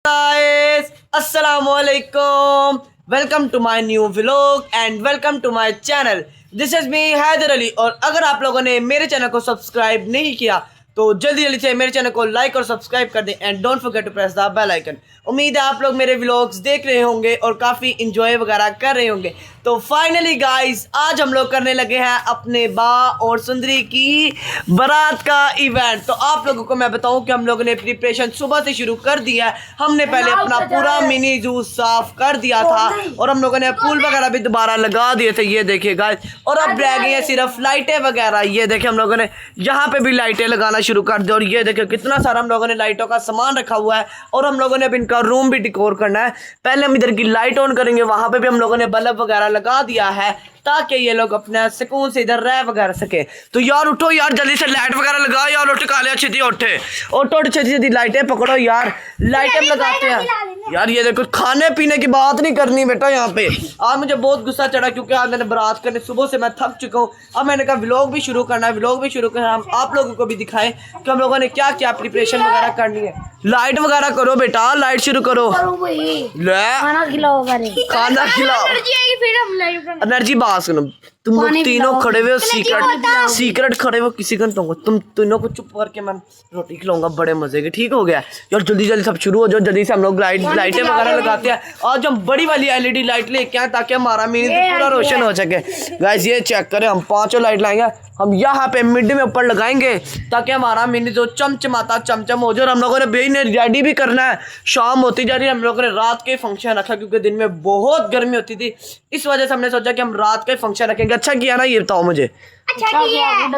guys, assalamualaikum. Welcome to my new vlog and welcome to my channel. This is me Haider Ali. और अगर आप लोगों ने मेरे चैनल को सब्सक्राइब नहीं किया तो जल्दी जल्दी से मेरे चैनल को लाइक और सब्सक्राइब कर दें and don't forget to press the bell icon. उम्मीद है आप लोग मेरे व्लॉग्स देख रहे होंगे और काफ़ी इंजॉय वगैरह कर रहे होंगे। तो फाइनली गाइस आज हम लोग करने लगे हैं अपने बा और सुंदरी की बारात का इवेंट। तो आप लोगों को मैं बताऊं कि हम लोगों ने प्रिपरेशन सुबह से शुरू कर दिया है। हमने पहले अपना पूरा मिनी जू साफ कर दिया था और हम लोगों ने पूल वगैरह भी दोबारा लगा दिए थे, ये देखिए गाइस। और अब रह गई है सिर्फ लाइटें वगैरह। ये देखिए हम लोगों ने यहाँ पे भी लाइटें लगाना शुरू कर दी और ये देखिए कितना सारा हम लोगों ने लाइटों का सामान रखा हुआ है। और हम लोगों ने अब इनका रूम भी डिकोर करना है। पहले हम इधर की लाइट ऑन करेंगे, वहां पे भी हम लोगों ने बल्ब वगैरह लगा दिया है ताकि ये लोग अपना सुकून से इधर रह वगैरह सके। तो यार उठो यार, जल्दी से लाइट वगैरह लगाओ यार। उठ काले अच्छी थी उठे उठो छेती लाइटें पकड़ो यार, लाइटें लगाते हैं यार। ये देखो खाने पीने की बात नहीं करनी बेटा यहाँ पे। आज मुझे बहुत गुस्सा चढ़ा क्योंकि आज मैंने बारात करने सुबह से मैं थक चुका हूँ। अब मैंने कहा व्लॉग भी शुरू करना है, व्लॉग भी शुरू करना है। हम आप लोगों को भी दिखाएं कि हम लोगों ने क्या क्या प्रिपरेशन वगैरह करनी है। लाइट वगैरह करो बेटा, लाइट शुरू करो। खाना खिलाओ, खाना खिलाओ, एनर्जी बात सुनो। तुम लोग तीनों खड़े हुए हो, सीक्रेट खड़े हुए, किसी को नहीं। तुम तीनों को चुप करके मैं रोटी खिलाऊंगा बड़े मजे की, ठीक हो गया यार। जल्दी जल्दी सब शुरू हो जाओ, जल्दी से हम लोग लाइटें वगैरह लगाते हैं। आज हम बड़ी वाली एलईडी लाइट लेके आए ताकि हमारा मीन पूरा रोशन हो सके। गाइस ये चेक करें, हम 5 लाइट लाएंगे, हम यहाँ पे मिड में ऊपर लगाएंगे ताकि हमारा मिनी जो चमचमाता चमचम हो जाए। और हम लोगों ने बेई ने रेडी भी करना है, शाम होती जा रही है। हम लोगों ने रात के फंक्शन रखा क्योंकि दिन में बहुत गर्मी होती थी, इस वजह से हमने सोचा कि हम रात के फंक्शन रखेंगे। अच्छा किया ना, ये बताओ मुझे। अच्छा किया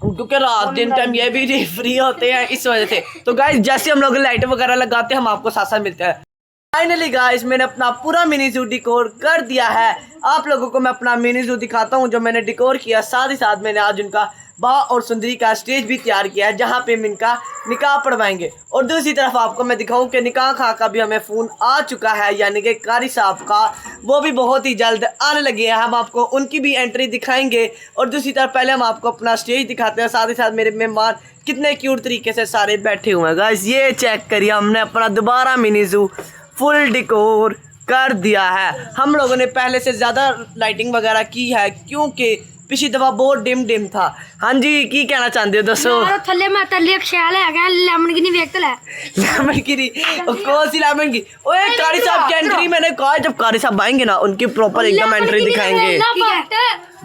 क्योंकि रात दिन टाइम ये भी फ्री होते हैं इस वजह से। तो गाइस जैसे हम लोग लाइट वगैरह लगाते हैं हम आपको साथ साथ मिलते हैं। फाइनली गाइस मैंने अपना पूरा मिनी जू डिकोर कर दिया है। आप लोगों को मैं अपना मिनी जू दिखाता हूँ जो मैंने डिकोर किया। साथ ही साथ मैंने आज उनका बा और सुंदरी का स्टेज भी तैयार किया है जहाँ पे हम इनका निकाह पढ़वाएंगे। और दूसरी तरफ आपको मैं दिखाऊं कि निकाह खा का भी हमें फ़ोन आ चुका है, यानी कि कारी साहब का, वो भी बहुत ही जल्द आने लगे हैं। हम आपको उनकी भी एंट्री दिखाएंगे। और दूसरी तरफ पहले हम आपको अपना स्टेज दिखाते हैं। साथ ही साथ मेरे मेहमान कितने क्यूट तरीके से सारे बैठे हुए हैं। गाइस ये चेक करिए, हमने अपना दोबारा मिनी जू फुल डिकोर कर दिया है। हम लोगों ने पहले से ज़्यादा लाइटिंग वगैरह की है क्योंकि पिछली दफा बहुत डिम था। हाँ जी की कहना चाहते हो दसो। थल्ले मैं तल्ले ख्याल है लेमन की नहीं देखते लेमन की नहीं, कौन सी लेमन की? ओए कारी साहब की एंट्री मैंने कहा जब कारी साहब आएंगे ना उनकी प्रॉपर एकदम एंट्री दिखाएंगे।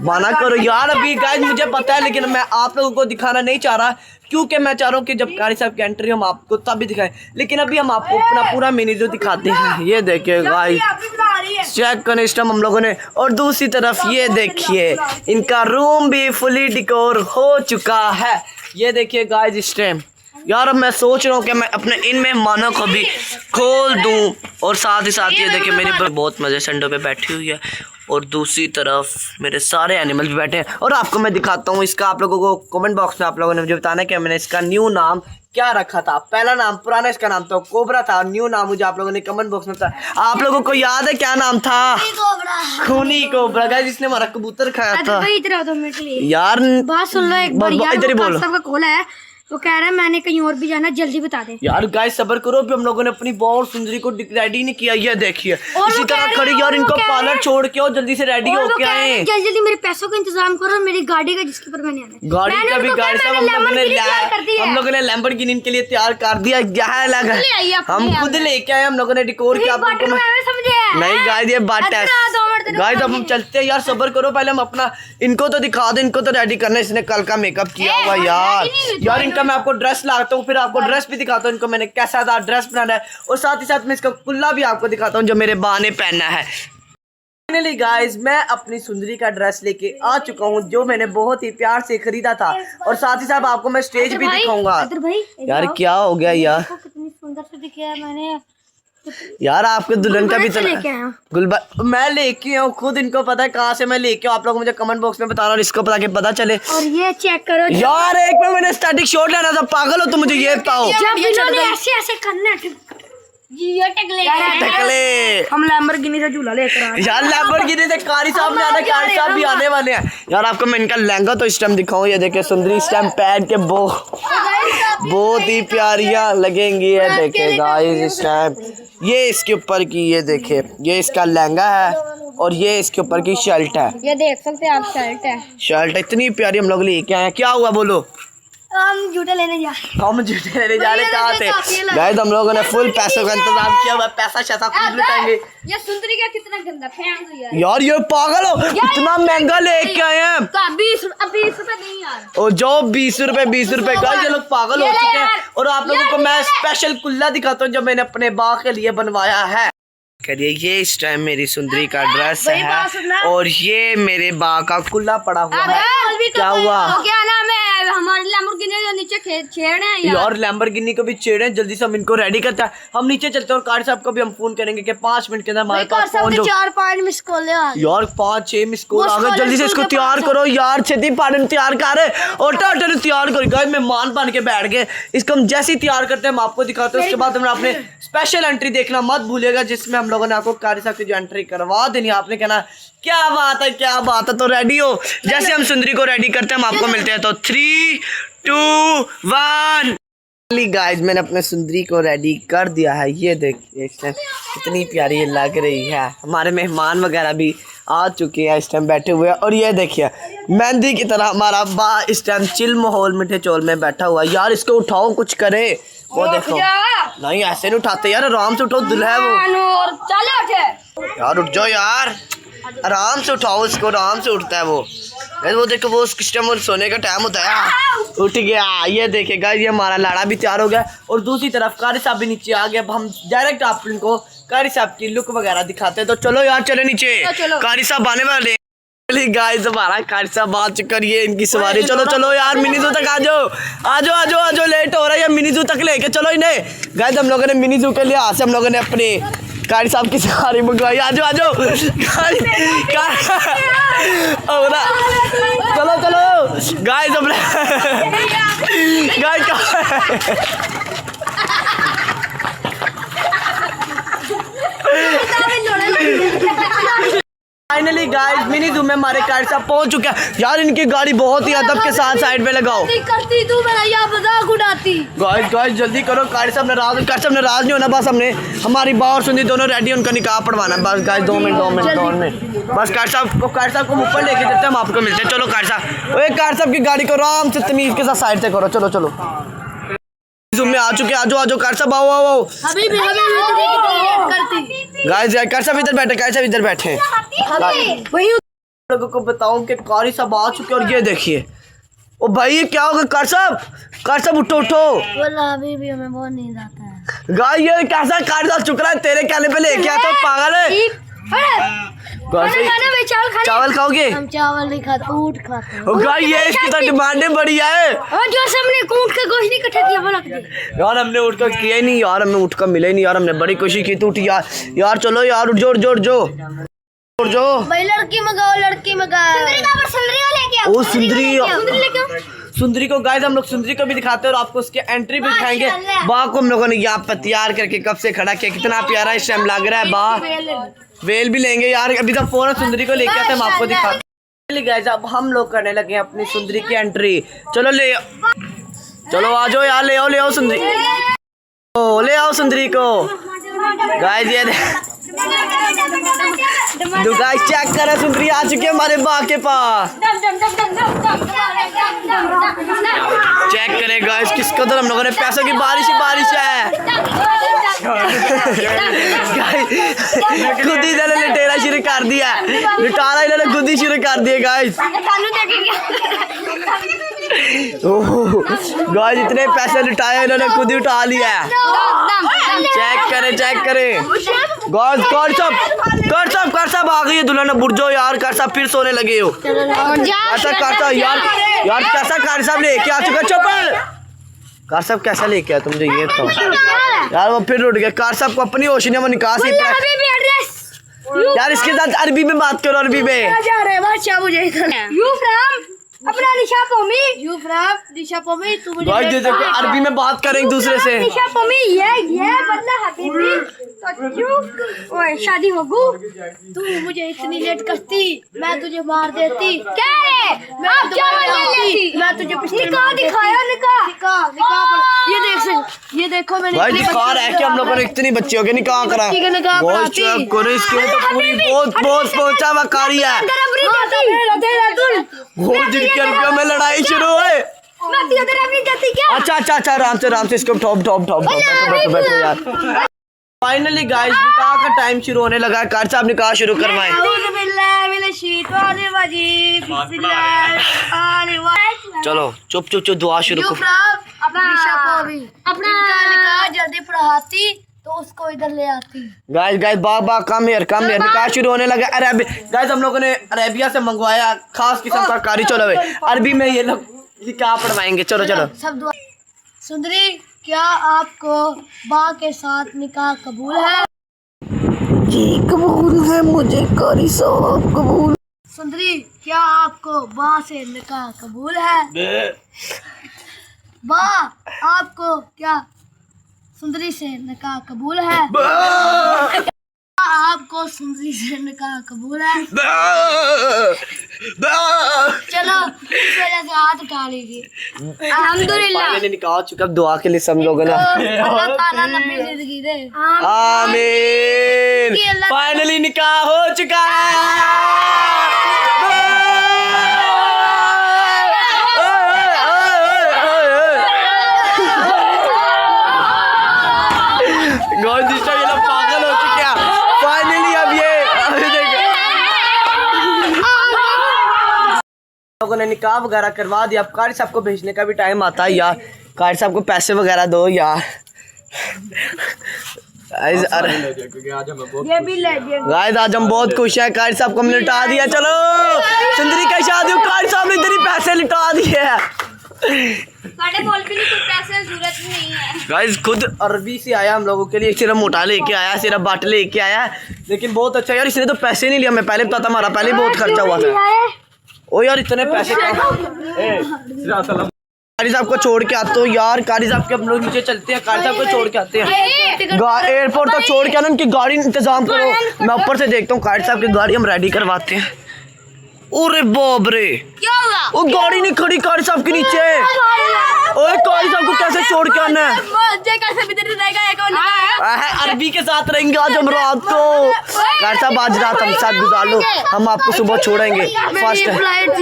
माना करो यार, अभी गाइस मुझे पता है लेकिन मैं आप लोगों को दिखाना नहीं चाह रहा क्योंकि मैं चाह रहा हूँ कि जब कारी साहब की एंट्री हम आपको तब भी दिखाएं। लेकिन अभी हम आपको अपना पूरा मिनी जो दिखाते हैं। ये देखिए गाइस चेक करें इस टाइम हम लोगों ने। और दूसरी तरफ ये देखिए इनका रूम भी फुली डिकोर हो चुका है। ये देखिए गाइस इस टाइम यार अब मैं सोच रहा हूँ कि मैं अपने इन मेहमानों को भी खोल दूँ। और साथ ही साथ ये देखिए मेरी बहुत मज़े संडो पे बैठी हुई है और दूसरी तरफ मेरे सारे एनिमल भी बैठे हैं। और आपको मैं दिखाता हूँ इसका, आप लोगों को कमेंट बॉक्स में आप लोगों ने मुझे बताना है कि मैंने इसका न्यू नाम क्या रखा था। पहला नाम पुराना इसका नाम तो कोबरा था, न्यू नाम मुझे आप लोगों ने कमेंट बॉक्स में बताया। आप लोगों को याद है क्या नाम था? खूनी कोबरा। गाइस जिसने हमारा कबूतर खाया था यार। बात सुन लो एक बार, इधर ही बोलो। खोला है वो कह रहा है मैंने कहीं और भी जाना, जल्दी बता दे यार। गाइस सब्र करो, अभी हम लोगों ने अपनी बॉ और सुंदरी को रेडी नहीं किया। ये देखिए इसी तरह खड़ी यार, इनको पार्लर छोड़ के और जल्दी से रेडी होके आए। जल्दी जल्दी मेरे पैसों का इंतजाम करो, मेरी गाड़ी का जिसके ऊपर मैंने आना। गाड़ी का भी गाड़ी सब हम लोगों ने लैम्बोर्गिनी के लिए तैयार कर दिया। हम खुद लेके आए, हम लोगों ने डिकोर किया। नहीं गाइस ये बात है गाइस। अब हम चलते हैं यार, सब्र करो पहले हम अपना इनको तो दिखा दो, इनको तो रेडी करना। इसने कल का मेकअप किया हुआ यार इनका मैं आपको ड्रेस लाता हूँ, फिर आपको ड्रेस भी दिखाता हूँ इनको मैंने कैसा था ड्रेस बनाना है। और साथ ही साथ मैं इसका कुल्ला भी आपको दिखाता हूँ जो मेरे बा ने पहना है। फाइनली गाइस मैं अपनी सुंदरी का ड्रेस लेके आ चुका हूँ जो मैंने बहुत ही प्यार से खरीदा था। और साथ ही साथ आपको मैं स्टेज भी दिखाऊंगा। यार क्या हो गया यार, कितनी सुंदर से दिखाया मैंने यार। आपके दुल्हन का भी तो मैं लेके आऊँ खुद, इनको पता है कहाँ से मैं लेके आऊँ। आप लोग मुझे कमेंट बॉक्स में बताना और इसको पता चले। और ये चेक करो यार, एक में मैंने स्टैटिक शॉट लेना था, पागल हो तो मुझे ये बताओ। ऐसे ऐसे करना ये टकले टकले। हम लैम्बोर्गिनी से झूला लेकर आए यार लैम्बोर्गिनी से कारी साहब ने आना, कारी साहब भी आने वाले हैं यार। आपको मैं इनका लहंगा तो इस टाइम दिखाऊं, ये देखे सुंदरी इस टाइम पहन के बहुत ही प्यारियां लगेंगी। ये देखे गाइस इस टाइम ये इसके ऊपर की, ये देखे ये इसका लहंगा है और ये इसके ऊपर की शर्ट है। ये देख सकते हैं आप, शर्ट है। शर्ट इतनी प्यारी हम लोग लेके आए हैं। क्या हुआ बोलो? हम जूते लेने जा हम जूते लेने जा रहे कहाँ थे गाइस? हम लोगों ने फुल पैसों का इंतजाम किया हुआ, पैसा शैसा खूब लुटाएंगे। ये सुंदरी का कितना गंदा फेंक दो यार। यार ये पागल हो, इतना महंगा लेके आए हैं। तो 20 रुपए नहीं यार। ओ जो 20 रुपए गाइस, ये लोग पागल हो चुके हैं। और आप लोगों को मैं स्पेशल कुल्ला दिखाता हूँ जो मैंने अपने बा के लिए बनवाया है। करिए ये इस टाइम मेरी सुंदरी का ड्रेस है और ये मेरे बा का कुल्ला पड़ा हुआ है। क्या हुआ? क्या नाम है हमारे लैम्बोर्गिनी जो नीचे छेड़ है यार लैम्बोर्गिनी को भी छेड़े, जल्दी से हम इनको रेडी करते हैं। हम नीचे चलते हैं और कार साहब को भी हम फोन करेंगे कि 5 मिनट के अंदर हमारे पास पहुंच जाओ। 4-5 मिस कॉल यार 5-6 मिस कॉल आ गए। जल्दी से इसको तैयार करो यार, छेती पाड़न तैयार कर, ऑटो तैयार करो गाइस। मेहमान बन के बैठ गए। इसको हम जैसे ही तैयार करते हैं हम आपको दिखाते हैं। उसके बाद हमने अपने स्पेशल एंट्री देखना मत भूलिएगा, जिसमें हम लोगों ने आपको कारी साहब की जो एंट्री करवा देनी। आपने कहना क्या बात है क्या बात है, तो रेडी हो। जैसे हम सुंदरी को रेडी करते हैं हम आपको मिलते हैं। तो 3, 2, 1 गाइस मैंने अपने सुंदरी को रेडी कर दिया है। ये देखिए इस टाइम कितनी प्यारी लग रही है। हमारे मेहमान वगैरह भी आ चुके हैं, इस टाइम बैठे हुए हैं। और ये देखिए मेहंदी की तरह हमारा बा इस टाइम चिल माहौल मीठे चोल में बैठा हुआ है। यार इसको उठाओ, कुछ करे। वो देखो नहीं ऐसे नहीं उठाते यार, आराम से उठाओ, दुल्हा है वो। यार उठ जाओ यार, आराम से उठाओ इसको, आराम से उठता है वो देखो वो किस टाइम सोने का टाइम होता है। उठ गया। ये देखेगा ये हमारा लाड़ा भी तैयार हो गया और दूसरी तरफ कारी साहब भी नीचे आ गए। अब हम डायरेक्ट आप इनको कारी साहब की लुक वगैरह दिखाते हैं। तो चलो यार चले नीचे, कारी साहब आने वाले। गाइस हमारा कारी साहब आ चुका है, ये इनकी सवारी। चलो चलो यार मिनी जू तक आ जाओ, लेट हो रहा है। मिनी जू तक लेके चलो इन्हें। गाइस हम लोगों ने मिनी जू के लिए आज से हम लोगों ने अपने कारी साहब की सवारी मंगवाई। आ जाओ चलो गाइस हम फाइनली गाइस मिनी जू में हमारे कारी साहब पहुंच चुके हैं। यार इनकी गाड़ी बहुत ही अदब के साथ साइड में लगाओ। गाइस जल्दी करो, कारी साहब नाराज नहीं होना। बस हमने हमारी बा और सुंदरी दोनों रेडी, उनका निकाह पढ़वाना। बस गाइस 2 मिनट बस कारी साहब को ऊपर लेके चलते हैं, हम आपको मिलते हैं। चलो कारी साहब की गाड़ी को आराम से तमीज के साथ साइड से करो। चलो जूम में आ चुके, आ जाओ कारी साहब आओ। गाइस कारी साहब इधर बैठे। लोगों को बताऊं कि कारी साहब आ चुके और ये देखिए ओ भाई ये क्या होगा? कारी साहब उठो। अभी भी हमें बहुत नींद आता है। गाइस ये कैसा कारी साहब चुक रहा है? तेरे कहने पे लेके आता हूं, पागल है। चावल खाओगे? हम चावल नहीं खाते, ऊँट खाते हैं। गाइस ये इसकी तो डिमांडें बड़ी है। और जो हमने ऊँट का गोश्त नहीं इकट्ठा किया वो रख दे। यार हमने ऊँट का किया ही नहीं यार, हमें ऊँट का मिला ही नहीं यार। हमने बड़ी कोशिश की। तू यार चलो यार उठ जो भाई लड़की मंगाओ। ओ सुंदरी को गाइस हम लोग सुंदरी को भी दिखाते हैं और आपको उसकी एंट्री भी दिखाएंगे। बा को हम लोगों ने यहाँ पर तैयार करके कब से खड़ा किया, कितना प्यारा इस टाइम लग रहा है। बा वेल भी लेंगे यार, अभी तक फोन सुंदरी को लेके आते हम आपको दिखाते हैं। गाइस अब हम लोग करने लगे हैं अपनी सुंदरी की एंट्री। चलो आ जाओ यार, ले आओ सुंदरी, ले आओ सुंदरी को। गाइस ये गाइस चेक करें, सुंदरी आ चुकी है हमारे बा के पास। चेक करें गाइस किस कदर हम लोगों ने पैसों की बारिश है। खुद ही इन्होंने लुटेरा शुरू कर दिया, लुटाना इन्होंने खुद ही शुरू कर दिया। गाइस गाइस इतने पैसे लुटाए इन्होंने खुद ही उठा लिया। चेक करें गाइस। कार साहब आ गई है दुल्हन। बुढ़ जाओ यार, कार साहब फिर सोने लगे हो। यार कैसा कार साहब लेके आ चुका? चुप कार साहब कैसा लेके आया तुम? जो ये तो यार वो फिर उठ गया। कार साहब को अपनी होश नहीं, वो निकाह से यार इसके साथ अरबी में बात करो, अरबी में। अपना निशा पोमी यू फ्रॉम निशा पोमी, तू मुझे भाई देखो अरबी में बात करें एक दूसरे से। निशा पोमी ये बदला हबीबी तो ओए शादी होगू। तू मुझे इतनी लेट करती, मैं तुझे मार देती। क्या रे आप क्या बोलने लेती? मैं तुझे निकाह दिखाया निकाह ये देखो मैंने भाई निकाह है कि हम लोगों ने इतनी बच्ची हो गई निकाह करा बच्ची का निकाह बहुत पढ़ाती। चुप करो, इसके लिए तो पूरी बहुत पहुंचा हुआ कारी है। बहुत दिन के रुपयों में लड़ाई शुरू है। अच्छा आराम से इसको ठोप बैठो यार। फाइनली गाइस निकाह का टाइम शुरू होने लगा है। कार साहब निकाह शुरू करवाएं। चलो चुप दुआ शुरू करो। अपना निकाह जल्दी पढ़ाती तो उसको इधर ले आती। गाइस बाबा कम हियर निकाह शुरू होने लगा। अरबी गाइस हम लोगों ने अरेबिया से मंगवाया खास किस्म का कारी चलो अरबी में ये लोग निकाह पढ़वाएंगे। चलो सब दुआ। सुंदरी, क्या आपको बा के साथ निकाह कबूल है? जी कबूल है मुझे कारी साहब कबूल। सुंदरी, क्या आपको बा से निकाह कबूल है? बा, आपको क्या सुंदरी से निकाह कबूल है? आपको सुंदरी से निकाह कबूल है? चलो इस वजह से हाथ उठा लीजिए। अल्हम्दुलिल्लाह निकाह हो चुका। अब दुआ के लिए सब लोगों ने अल्लाह ताला लंबी जिंदगी दे। आमीन। फाइनली निकाह हो चुका है। ये लोग पागल हो चुके हैं। फाइनली अब ये लोगों ने निकाह वगैरह करवा दिया। अब कारी साहब को भेजने का भी टाइम आता है यार। कारी साहब को पैसे वगैरह दो यार। ये भी ले गाइस आज हम बहुत खुश हैं। कारी साहब को हमने लुटा दिया। चलो सुंदरी का शादी कारी साहब ने इधर ही पैसे लुटा दिए। साढ़े बोल भी नहीं, कुछ पैसे की जरूरत नहीं है। गाइस खुद अरबी से आया हम लोगों के लिए। सिर्फ मोटा लेके आया, सिर्फ बाट लेके आया, लेकिन बहुत अच्छा यार। इसने तो पैसे नहीं लिए। हमें पहले पता था, हमारा पहले बहुत खर्चा हुआ था। ओ यार इतने पैसे कारी साहब को छोड़ के आते हो यार। कारी साहब के हम लोग नीचे चलते हैं, कारी साहब को छोड़ के आते हैं। एयरपोर्ट तक छोड़ के आना, उनकी गाड़ी इंतजाम करो। मैं ऊपर से देखता हूँ कारी साहब की गाड़ी हम रेडी करवाते हैं। अरे बाप रे, क्या हुआ? वो गाड़ी नहीं खड़ी कारी साहब के नीचे। ओए कारी साहब को कैसे छोड़ के आना है? अरबी के साथ रहेंगे आज हम रात को। कारी साहब आज रात हम साथ गुजार लो, हम आपको सुबह छोड़ेंगे। फर्स्ट गाइस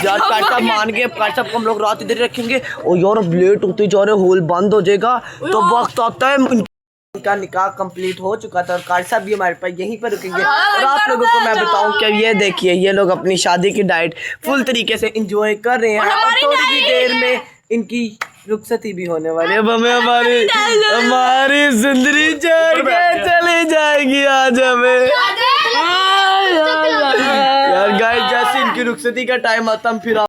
यार कारी साहब मान गए। कारी साहब को हम लोग रात इधर रखेंगे। और यार अब लेट होते जा रहे, होल बंद हो जाएगा तो वक्त आता है। उनका निकाह कंप्लीट हो चुका था और कारी साहब भी हमारे पास यहीं पर रुकेंगे। और आप लोगों को मैं बताऊं कि ये देखिए ये लोग अपनी शादी की डाइट फुल तरीके से एंजॉय कर रहे हैं। और थोड़ी ही देर में इनकी रुखसती भी होने वाली है। अब हमें हमारी सुंदरी छोड़ के चली जाएगी आज हमें। यार गाइस जैसे इनकी रुखसती का टाइम आता हम फिर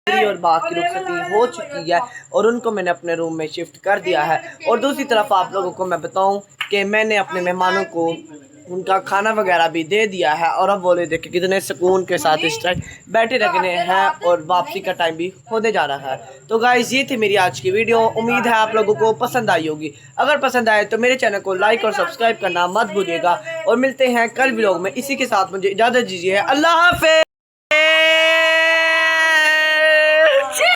और बाकी रुखसती हो चुकी है और उनको मैंने अपने रूम में शिफ्ट कर दिया है। और दूसरी तरफ आप लोगों को मैं बताऊं कि मैंने अपने मेहमानों को उनका खाना वगैरह भी दे दिया है। और अब बोले देखिए कितने सुकून के साथ इस टाइम बैठे रखने हैं और वापसी का टाइम भी होने जा रहा है। तो गाइस ये थी मेरी आज की वीडियो। उम्मीद है आप लोगों को पसंद आई होगी। अगर पसंद आए तो मेरे चैनल को लाइक और सब्सक्राइब करना मत भूलिएगा। और मिलते हैं कल व्लॉग में। इसी के साथ मुझे इजाज़त दीजिए। अल्लाह हाफ़िज़।